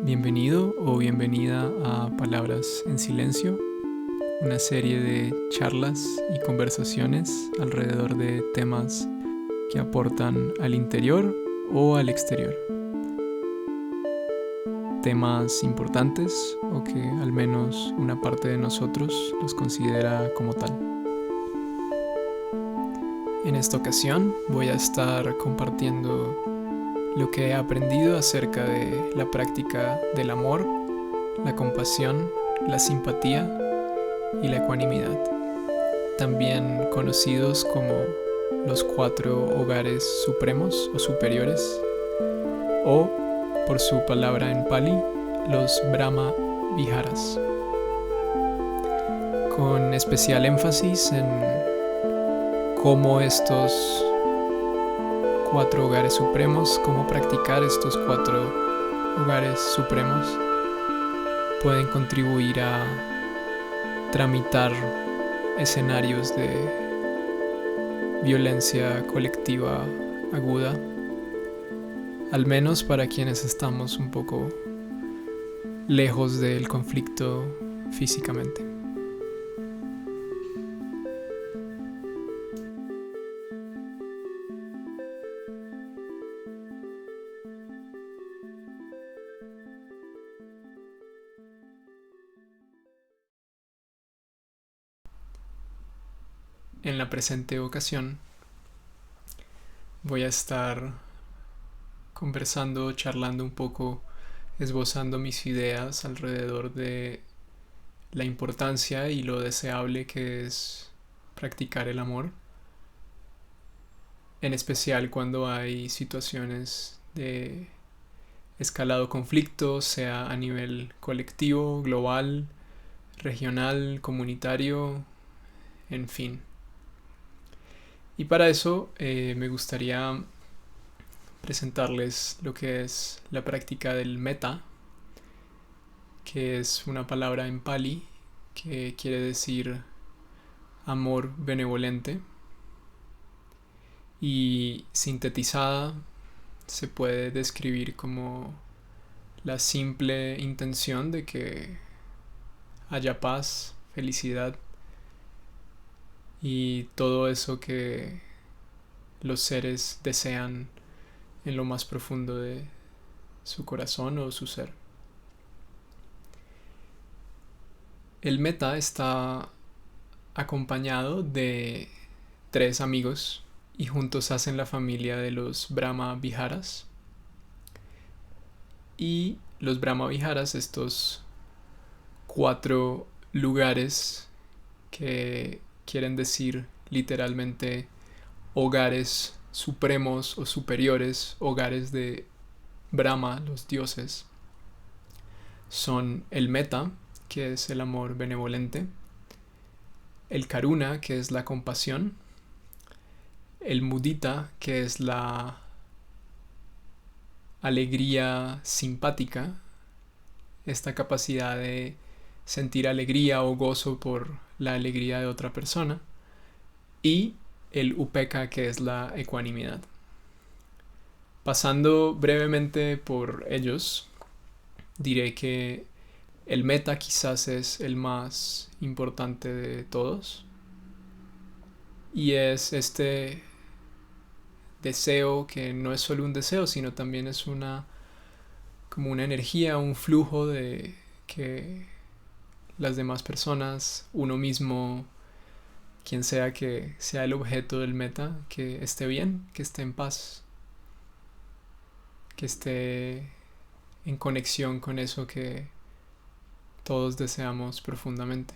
Bienvenido o bienvenida a Palabras en Silencio, una serie de charlas y conversaciones alrededor de temas que aportan al interior o al exterior. Temas importantes o que al menos una parte de nosotros los considera como tal. En esta ocasión voy a estar compartiendo lo que he aprendido acerca de la práctica del amor, la compasión, la simpatía y la ecuanimidad, también conocidos como los 4 hogares supremos o superiores, o, por su palabra en Pali, los Brahma Viharas, con especial énfasis en cómo estos 4 hogares supremos, cómo practicar estos 4 hogares supremos pueden contribuir a tramitar escenarios de violencia colectiva aguda, al menos para quienes estamos un poco lejos del conflicto físicamente. En la presente ocasión voy a estar conversando, charlando un poco, esbozando mis ideas alrededor de la importancia y lo deseable que es practicar el amor, en especial cuando hay situaciones de escalado conflicto, sea a nivel colectivo, global, regional, comunitario, en fin. Y para eso me gustaría presentarles lo que es la práctica del metta, que es una palabra en Pali que quiere decir amor benevolente, y sintetizada se puede describir como la simple intención de que haya paz, felicidad y todo eso que los seres desean en lo más profundo de su corazón o su ser. El metta está acompañado de 3 amigos y juntos hacen la familia de los Brahma Viharas. Y los Brahma Viharas, estos 4 lugares que quieren decir literalmente hogares supremos o superiores, hogares de Brahma, los dioses, son el metta, que es el amor benevolente, el karuna, que es la compasión, el mudita, que es la alegría simpática, esta capacidad de sentir alegría o gozo por la alegría de otra persona, y el upekkha, que es la ecuanimidad. Pasando brevemente por ellos, diré que el metta quizás es el más importante de todos, y es este deseo que no es solo un deseo, sino también es como una energía, un flujo de que las demás personas, uno mismo, quien sea que sea el objeto del metta, que esté bien, que esté en paz, que esté en conexión con eso que todos deseamos profundamente.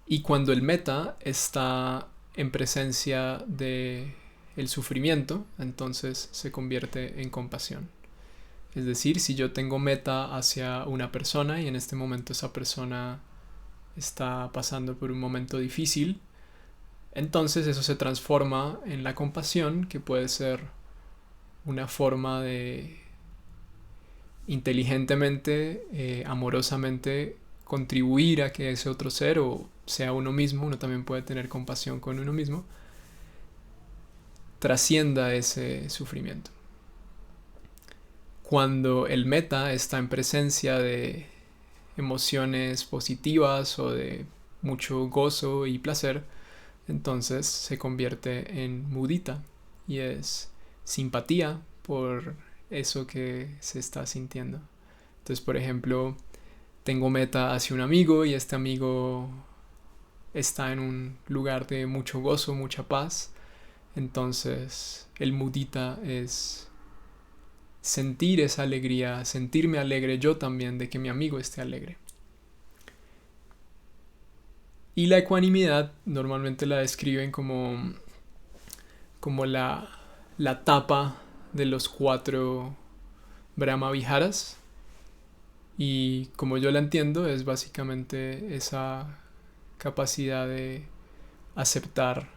Y cuando el metta está en presencia de el sufrimiento, entonces se convierte en compasión. Es decir, si yo tengo metta hacia una persona y en este momento esa persona está pasando por un momento difícil, entonces eso se transforma en la compasión, que puede ser una forma de inteligentemente, amorosamente contribuir a que ese otro ser, o sea uno mismo, uno también puede tener compasión con uno mismo, trascienda ese sufrimiento. cuando el meta está en presencia de emociones positivas o de mucho gozo y placer, entonces se convierte en mudita y es simpatía por eso que se está sintiendo. Entonces, por ejemplo, tengo meta hacia un amigo y este amigo está en un lugar de mucho gozo, mucha paz. Entonces, el mudita es sentir esa alegría, sentirme alegre yo también de que mi amigo esté alegre. Y la ecuanimidad normalmente la describen como la tapa de los 4 Brahma Viharas. Y como yo la entiendo, es básicamente esa capacidad de aceptar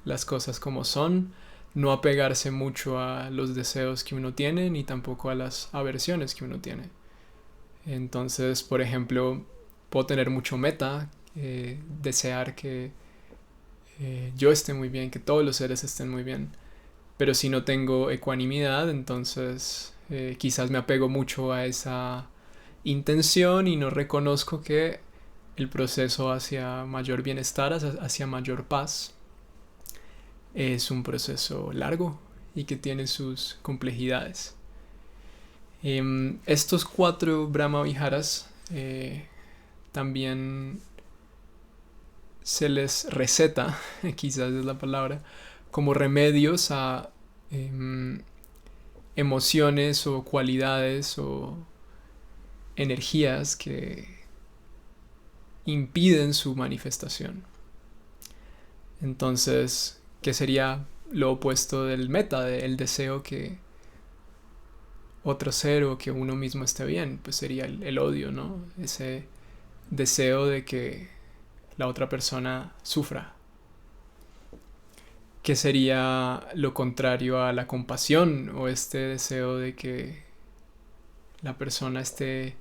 las cosas como son, no apegarse mucho a los deseos que uno tiene, ni tampoco a las aversiones que uno tiene. Entonces, por ejemplo, puedo tener mucho meta, desear que yo esté muy bien, que todos los seres estén muy bien. Pero si no tengo ecuanimidad, entonces quizás me apego mucho a esa intención y no reconozco que el proceso hacia mayor bienestar, hacia mayor paz, es un proceso largo y que tiene sus complejidades. Estos 4 Brahma Viharas también se les receta, quizás es la palabra, como remedios a emociones o cualidades o energías que impiden su manifestación. Entonces, ¿qué sería lo opuesto del meta, del deseo que otro ser o que uno mismo esté bien? Pues sería el odio, ¿no? Ese deseo de que la otra persona sufra. ¿Qué sería lo contrario a la compasión o este deseo de que la persona esté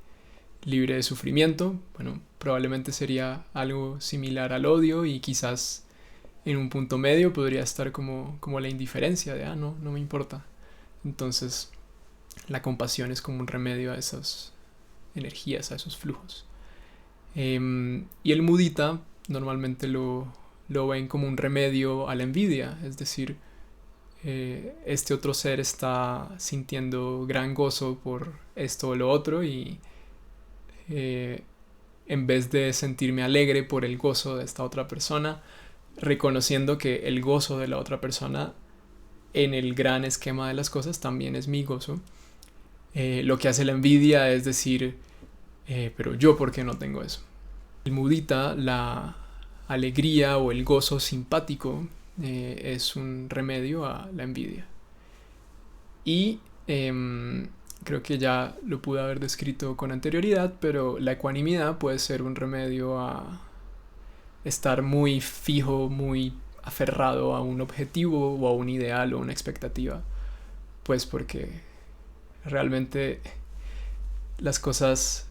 libre de sufrimiento? Bueno, probablemente sería algo similar al odio y quizás en un punto medio podría estar como la indiferencia de, no me importa. Entonces, la compasión es como un remedio a esas energías, a esos flujos. Y el mudita normalmente lo ven como un remedio a la envidia, es decir, este otro ser está sintiendo gran gozo por esto o lo otro y en vez de sentirme alegre por el gozo de esta otra persona, reconociendo que el gozo de la otra persona en el gran esquema de las cosas también es mi gozo, lo que hace la envidia es decir, pero yo por qué no tengo eso. El mudita, la alegría o el gozo simpático es un remedio a la envidia. Y creo que ya lo pude haber descrito con anterioridad, pero la ecuanimidad puede ser un remedio a estar muy fijo, muy aferrado a un objetivo o a un ideal o una expectativa, pues porque realmente las cosas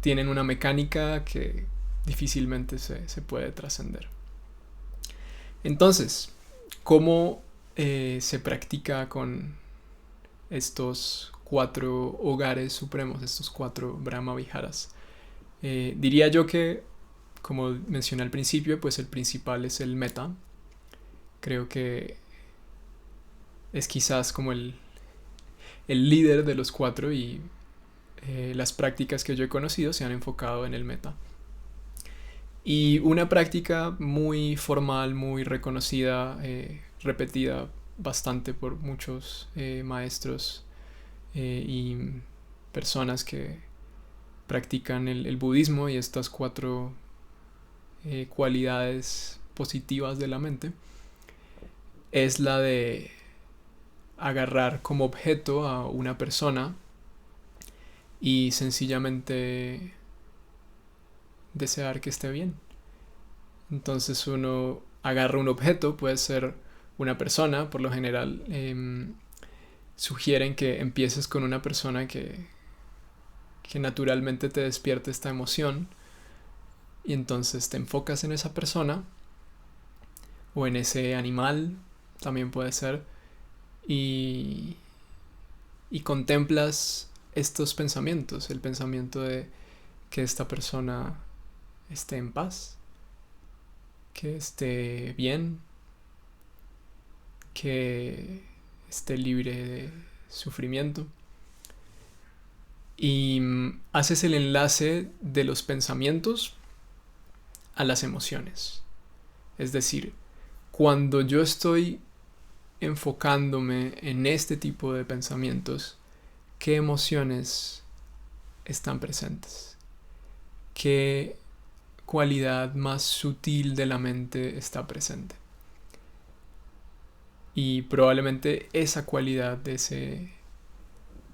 tienen una mecánica que difícilmente se puede trascender. Entonces, ¿cómo se practica con estos 4 hogares supremos, estos 4 Brahma Viharas? Diría yo que, como mencioné al principio, pues el principal es el meta. Creo que es quizás como el líder de los 4 y las prácticas que yo he conocido se han enfocado en el meta. Y una práctica muy formal, muy reconocida, repetida bastante por muchos maestros y personas que practican el budismo y estas 4 cualidades positivas de la mente, es la de agarrar como objeto a una persona y sencillamente desear que esté bien. Entonces uno agarra un objeto, puede ser una persona, por lo general sugieren que empieces con una persona que naturalmente te despierte esta emoción y entonces te enfocas en esa persona o en ese animal, también puede ser, y y contemplas estos pensamientos, el pensamiento de que esta persona esté en paz, que esté bien, que esté libre de sufrimiento. Y haces el enlace de los pensamientos a las emociones. Es decir, cuando yo estoy enfocándome en este tipo de pensamientos, ¿qué emociones están presentes? ¿Qué cualidad más sutil de la mente está presente? Y probablemente esa cualidad de ese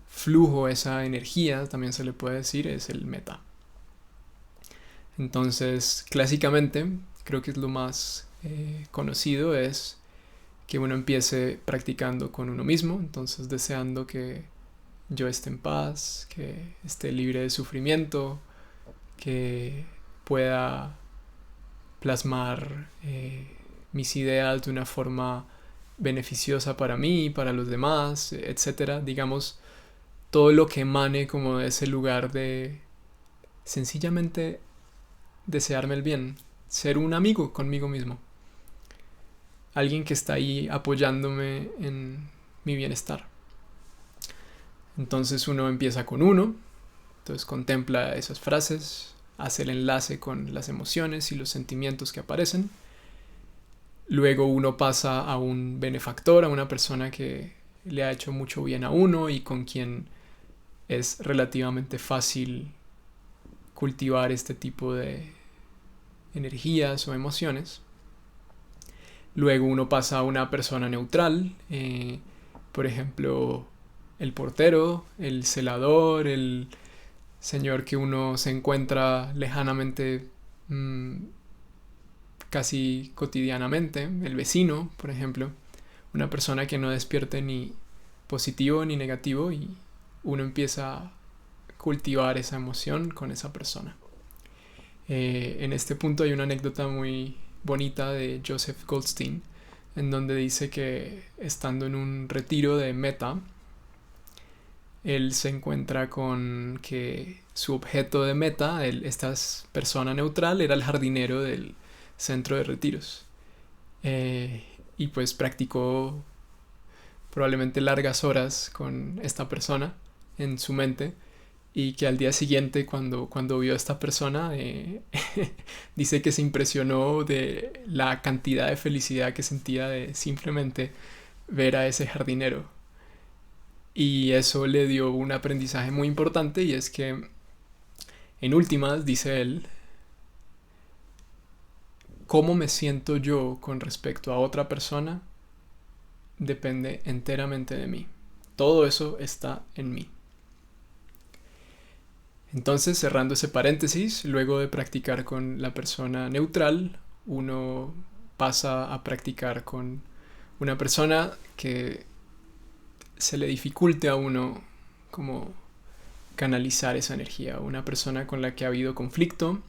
flujo, esa energía, también se le puede decir, es el meta. Entonces, clásicamente, creo que es lo más conocido, es que uno empiece practicando con uno mismo, entonces deseando que yo esté en paz, que esté libre de sufrimiento, que pueda plasmar mis ideas de una forma beneficiosa para mí, para los demás, etcétera. Digamos, todo lo que emane como de ese lugar de sencillamente desearme el bien, ser un amigo conmigo mismo, alguien que está ahí apoyándome en mi bienestar. Entonces uno empieza con uno, entonces contempla esas frases, hace el enlace con las emociones y los sentimientos que aparecen. Luego uno pasa a un benefactor, a una persona que le ha hecho mucho bien a uno y con quien es relativamente fácil cultivar este tipo de energías o emociones. Luego uno pasa a una persona neutral, por ejemplo, el portero, el celador, el señor que uno se encuentra lejanamente, casi cotidianamente, el vecino, por ejemplo, una persona que no despierte ni positivo ni negativo y uno empieza a cultivar esa emoción con esa persona. En este punto hay una anécdota muy bonita de Joseph Goldstein, en donde dice que estando en un retiro de meta, él se encuentra con que su objeto de meta, esta persona neutral, era el jardinero del centro de retiros. Y pues practicó probablemente largas horas con esta persona en su mente y que al día siguiente cuando vio a esta persona dice que se impresionó de la cantidad de felicidad que sentía de simplemente ver a ese jardinero. Y eso le dio un aprendizaje muy importante y es que en últimas, dice él, cómo me siento yo con respecto a otra persona depende enteramente de mí. Todo eso está en mí. Entonces, cerrando ese paréntesis, luego de practicar con la persona neutral, uno pasa a practicar con una persona que se le dificulte a uno como canalizar esa energía. Una persona con la que ha habido conflicto,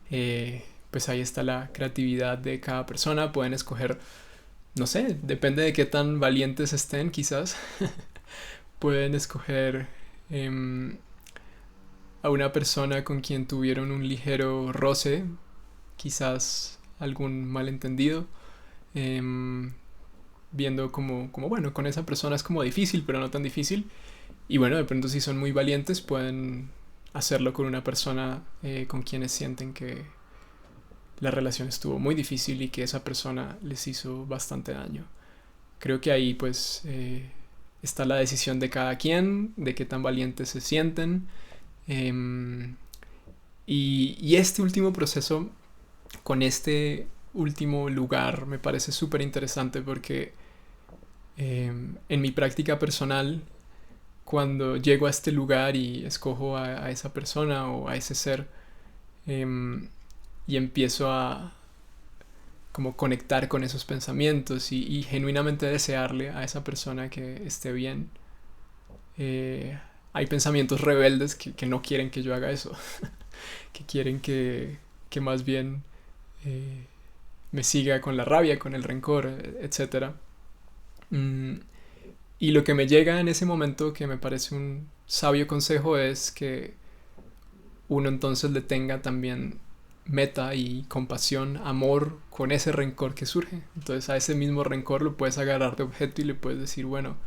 pues ahí está la creatividad de cada persona. Pueden escoger, no sé, depende de qué tan valientes estén quizás. Pueden escoger a una persona con quien tuvieron un ligero roce, quizás algún malentendido, em, viendo como, bueno, con esa persona es como difícil, pero no tan difícil. Y bueno, de pronto si son muy valientes pueden hacerlo con una persona con quienes sienten que la relación estuvo muy difícil y que esa persona les hizo bastante daño. Creo que ahí pues está la decisión de cada quien, de qué tan valientes se sienten. Eh, y este último proceso, con este último lugar, me parece súper interesante porque en mi práctica personal, cuando llego a este lugar y escojo a esa persona o a ese ser, y empiezo a como conectar con esos pensamientos y genuinamente desearle a esa persona que esté bien, hay pensamientos rebeldes que no quieren que yo haga eso, que quieren que más bien eh, me siga con la rabia, con el rencor, etcétera. Y lo que me llega en ese momento, que me parece un sabio consejo, es que uno entonces le tenga también meta y compasión, amor con ese rencor que surge. Entonces a ese mismo rencor lo puedes agarrar de objeto y le puedes decir, bueno,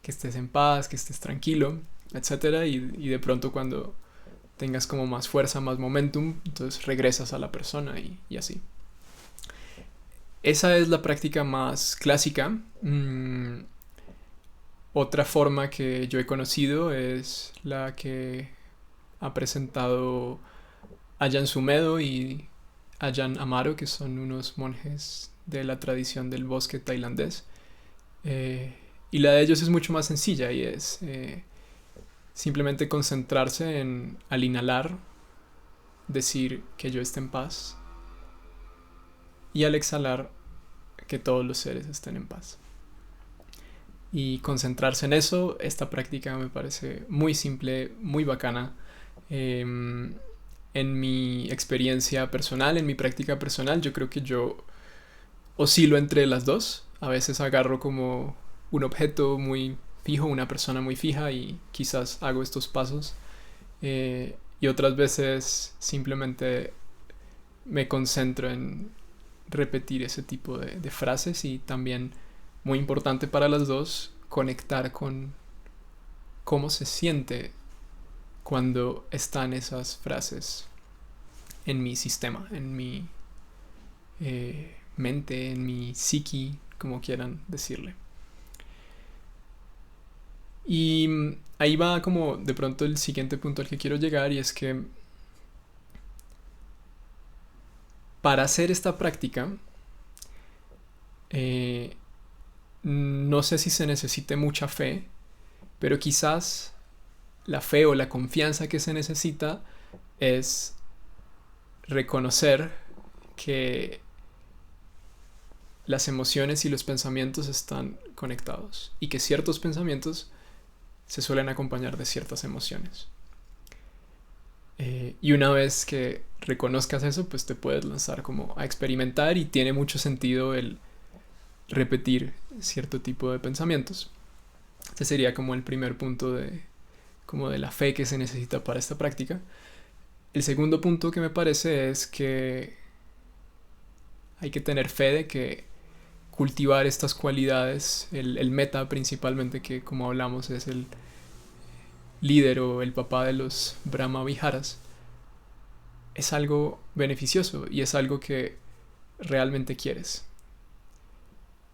que estés en paz, que estés tranquilo, etcétera. Y de pronto cuando tengas como más fuerza, más momentum, entonces regresas a la persona y así. Esa es la práctica más clásica. Otra forma que yo he conocido es la que ha presentado Ayan Sumedo y Ayan Amaro, que son unos monjes de la tradición del bosque tailandés. Y la de ellos es mucho más sencilla y es simplemente concentrarse en, al inhalar, decir que yo esté en paz y al exhalar que todos los seres estén en paz. Y concentrarse en eso, esta práctica me parece muy simple, muy bacana. En mi experiencia personal, en mi práctica personal, yo creo que yo oscilo entre las dos. A veces agarro como un objeto muy fijo, una persona muy fija y quizás hago estos pasos. Y otras veces simplemente me concentro en repetir ese tipo de frases y también, muy importante para las dos, conectar con cómo se siente cuando están esas frases en mi sistema, en mi mente, en mi psiqui, como quieran decirle. Y ahí va como de pronto el siguiente punto al que quiero llegar, y es que para hacer esta práctica, no sé si se necesite mucha fe, pero quizás la fe o la confianza que se necesita es reconocer que las emociones y los pensamientos están conectados y que ciertos pensamientos se suelen acompañar de ciertas emociones. Y una vez que reconozcas eso, pues te puedes lanzar como a experimentar, y tiene mucho sentido el repetir cierto tipo de pensamientos. Este sería como el primer punto como de la fe que se necesita para esta práctica. El segundo punto que me parece es que hay que tener fe de que cultivar estas cualidades, el meta principalmente, que como hablamos es el líder o el papá de los Brahma Viharas, es algo beneficioso y es algo que realmente quieres.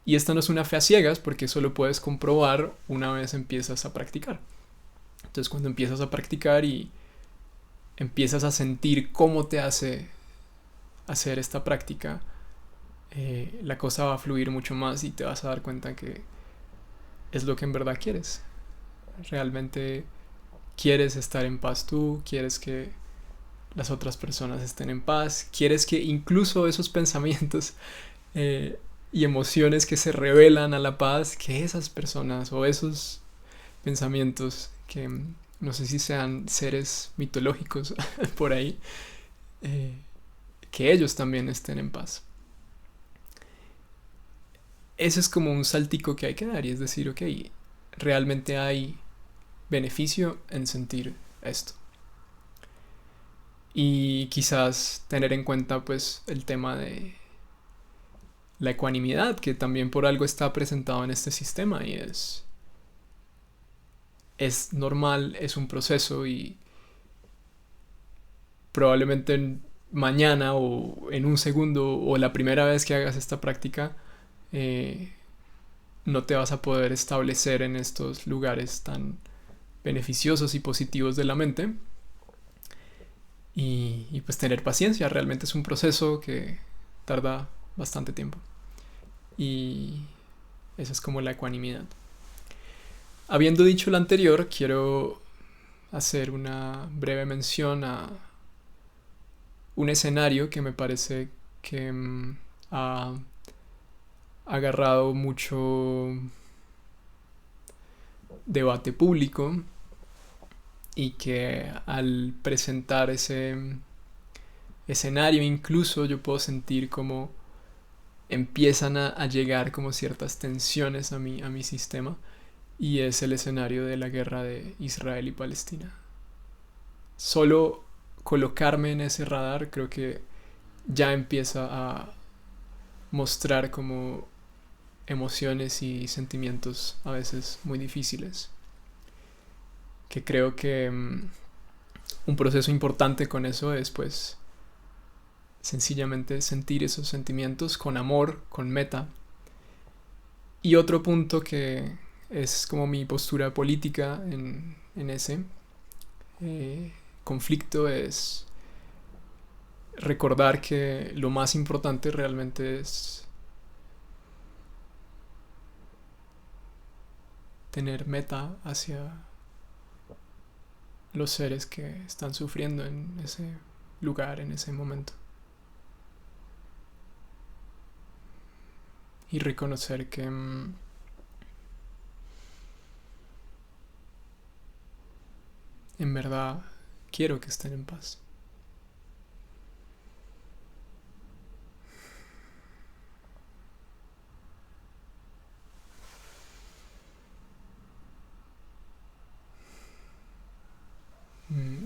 Y esta no es una fe a ciegas, porque eso lo puedes comprobar una vez empiezas a practicar. Entonces cuando empiezas a practicar y empiezas a sentir cómo te hace hacer esta práctica, la cosa va a fluir mucho más y te vas a dar cuenta que es lo que en verdad quieres. Realmente quieres estar en paz tú, quieres que las otras personas estén en paz, quieres que incluso esos pensamientos y emociones que se revelan a la paz, que esas personas o esos pensamientos que no sé si sean seres mitológicos por ahí, que ellos también estén en paz. Ese es como un saltico que hay que dar, y es decir, ok, realmente hay beneficio en sentir esto. Y quizás tener en cuenta pues el tema de la ecuanimidad, que también por algo está presentado en este sistema, y es normal, es un proceso, y probablemente mañana o en un segundo o la primera vez que hagas esta práctica no te vas a poder establecer en estos lugares tan beneficiosos y positivos de la mente. Y pues tener paciencia, realmente es un proceso que tarda bastante tiempo. Y esa es como la ecuanimidad. Habiendo dicho lo anterior, quiero hacer una breve mención a un escenario que me parece que ha agarrado mucho debate público, y que al presentar ese escenario incluso yo puedo sentir como empiezan a llegar como ciertas tensiones a mi sistema, y es el escenario de la guerra de Israel y Palestina. Solo colocarme en ese radar creo que ya empieza a mostrar como emociones y sentimientos a veces muy difíciles. Que creo que un proceso importante con eso es pues sencillamente sentir esos sentimientos con amor, con meta. Y otro punto que es como mi postura política en ese conflicto es recordar que lo más importante realmente es tener meta hacia los seres que están sufriendo en ese lugar, en ese momento. Y reconocer que en verdad quiero que estén en paz.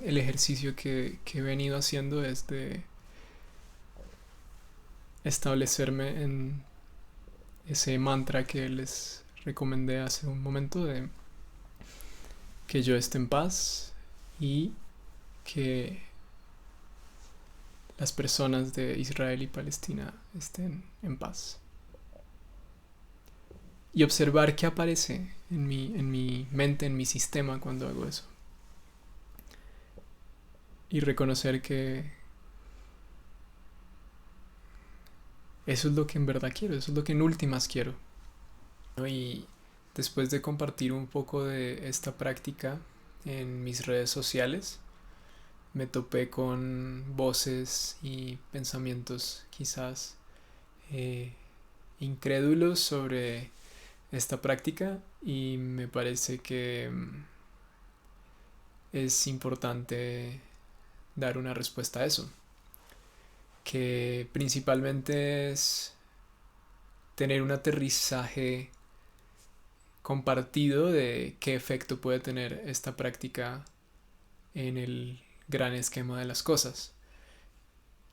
El ejercicio que he venido haciendo es de establecerme en ese mantra que les recomendé hace un momento de que yo esté en paz y que las personas de Israel y Palestina estén en paz. Y observar qué aparece en mi mente, en mi sistema cuando hago eso. Y reconocer que eso es lo que en verdad quiero, eso es lo que en últimas quiero. Y después de compartir un poco de esta práctica en mis redes sociales, me topé con voces y pensamientos quizás eh, incrédulos sobre esta práctica y me parece que es importante dar una respuesta a eso, que principalmente es tener un aterrizaje compartido de qué efecto puede tener esta práctica en el gran esquema de las cosas.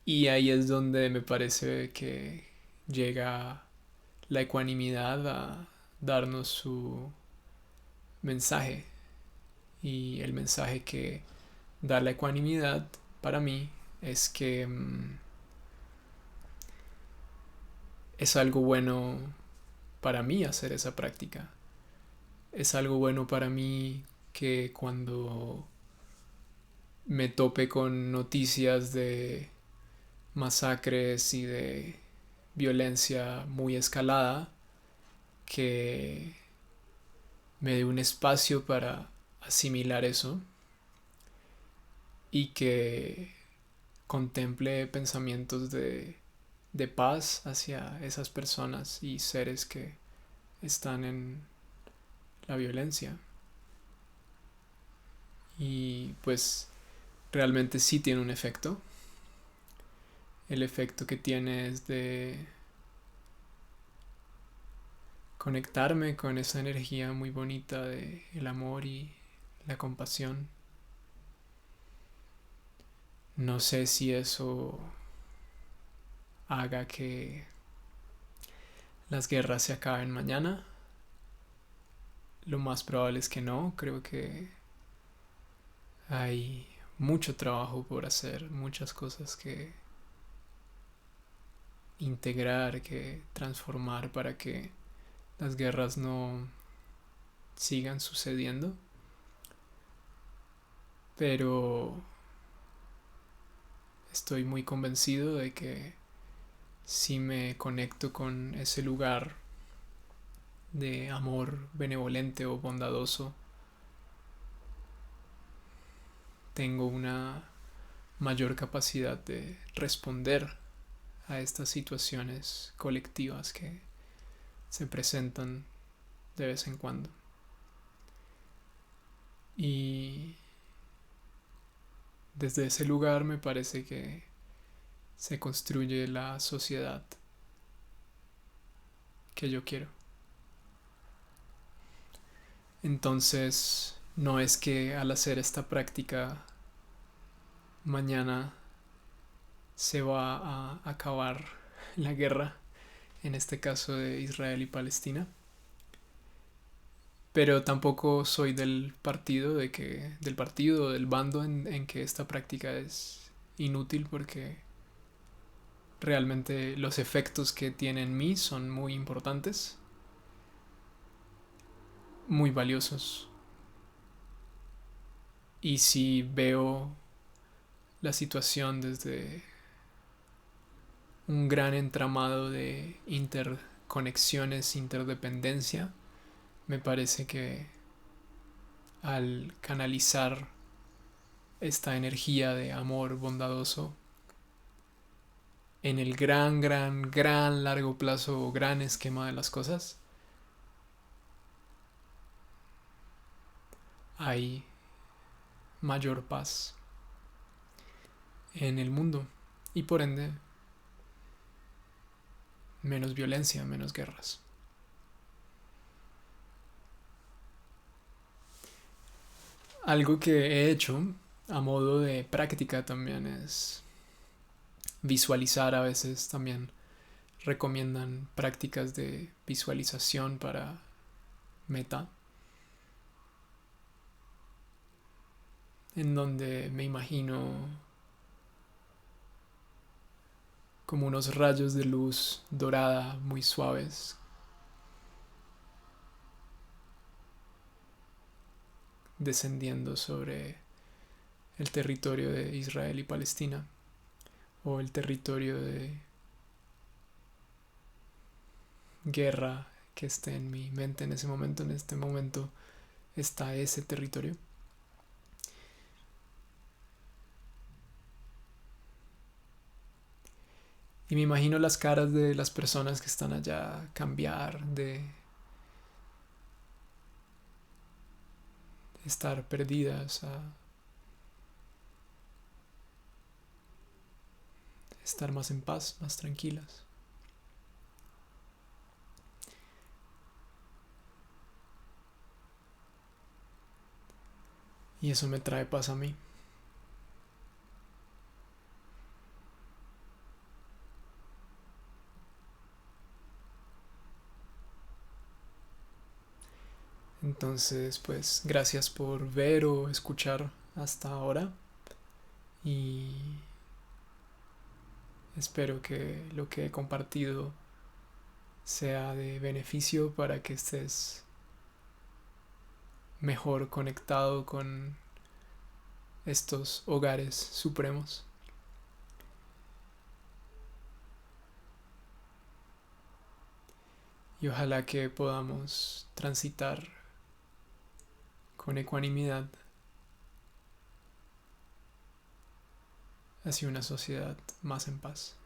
Y ahí es donde me parece que llega la ecuanimidad a darnos su mensaje. Y el mensaje que da la ecuanimidad para mí es que es algo bueno para mí hacer esa práctica. Es algo bueno para mí que cuando me tope con noticias de masacres y de violencia muy escalada, que me dé un espacio para asimilar eso y que contemple pensamientos de paz hacia esas personas y seres que están en la violencia. Y pues realmente sí tiene un efecto. El efecto que tiene es de conectarme con esa energía muy bonita de el amor y la compasión. No sé si eso haga que las guerras se acaben mañana. Lo más probable es que no. Creo que hay mucho trabajo por hacer, muchas cosas que integrar, que transformar para que las guerras no sigan sucediendo. Pero estoy muy convencido de que si me conecto con ese lugar de amor benevolente o bondadoso, tengo una mayor capacidad de responder a estas situaciones colectivas que se presentan de vez en cuando. Y desde ese lugar me parece que se construye la sociedad que yo quiero. Entonces, no es que al hacer esta práctica mañana se va a acabar la guerra, en este caso de Israel y Palestina. Pero tampoco soy del partido o del bando en que esta práctica es inútil, porque realmente los efectos que tiene en mí son muy importantes, muy valiosos. Y si veo la situación desde un gran entramado de interconexiones, interdependencia, me parece que al canalizar esta energía de amor bondadoso en el gran largo plazo o gran esquema de las cosas, hay mayor paz en el mundo y por ende menos violencia, menos guerras. Algo que he hecho a modo de práctica también es visualizar. A veces también recomiendan prácticas de visualización para meta, en donde me imagino como unos rayos de luz dorada muy suaves descendiendo sobre el territorio de Israel y Palestina, o el territorio de guerra que esté en mi mente en ese momento. En este momento está ese territorio. Y me imagino las caras de las personas que están allá cambiar de estar perdidas a estar más en paz, más tranquilas. Y eso me trae paz a mí. Entonces, pues gracias por ver o escuchar hasta ahora, y espero que lo que he compartido sea de beneficio para que estés mejor conectado con estos hogares supremos. Y ojalá que podamos transitar con ecuanimidad hacia una sociedad más en paz.